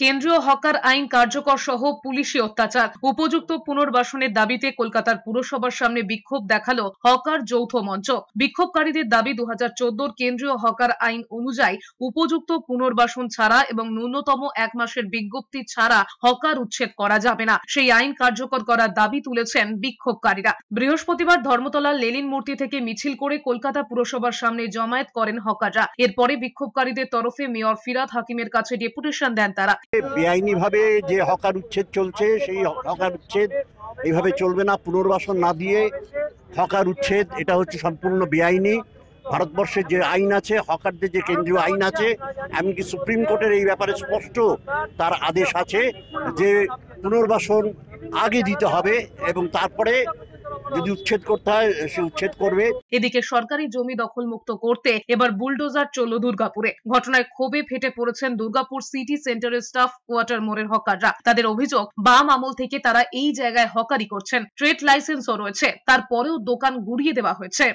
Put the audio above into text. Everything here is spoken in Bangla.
কেন্দ্রীয় হকার আইন কার্যকর সহ পুলিশি অত্যাচার, উপযুক্ত পুনর্বাসনের দাবিতে কলকাতার পুরসভার সামনে বিক্ষোভ দেখালো হকার যৌথ মঞ্চ। বিক্ষোভকারীদের দাবি 2014 কেন্দ্রীয় হকার আইন অনুযায়ী উপযুক্ত পুনর্বাসন ছাড়া এবং ন্যূনতম 1 মাসের বিজ্ঞপ্তি ছাড়া হকার উচ্ছেদ করা যাবে না। সেই আইন কার্যকর করার দাবি তুলেছেন বিক্ষোভকারীরা। বৃহস্পতিবার ধর্মতলার লেনিন মূর্তি থেকে মিছিল করে কলকাতা পুরসভার সামনে জমায়েত করেন হকাররা। এরপরে বিক্ষোভকারীদের তরফে মেয়র ফিরহাদ হাকিমের কাছে ডেপুটেশন দেন তারা। বেআইনি ভাবে যে হকার উচ্ছেদ চলছে সেই হকার উচ্ছেদ এইভাবে চলবে না। পুনর্বাসন না দিয়ে হকার উচ্ছেদ এটা হচ্ছে সম্পূর্ণ বেআইনি। ভারতবর্ষের যে আইন আছে, হকারদের যে কেন্দ্রীয় আইন আছে, এমনকি সুপ্রিম কোর্টের এই ব্যাপারে স্পষ্ট তার আদেশ আছে যে পুনর্বাসন আগে দিতে হবে এবং তারপরে যদি উচ্ছেদ করতে হয় সে উচ্ছেদ করবে। এদিকে সরকারি জমি দখল মুক্ত করতে এবার বুলডোজার চলল দুর্গাপুরে। ঘটনায় ক্ষোভে ফেটে পড়েছেন দুর্গাপুর সিটি সেন্টারের স্টাফ কোয়ার্টার মোড়ের হকাররা। তাদের অভিযোগ, বাম আমল থেকে তারা এই জায়গায় হকারি করছেন, ট্রেড লাইসেন্সও রয়েছে, তারপরেও দোকান গুড়িয়ে দেওয়া হয়েছে।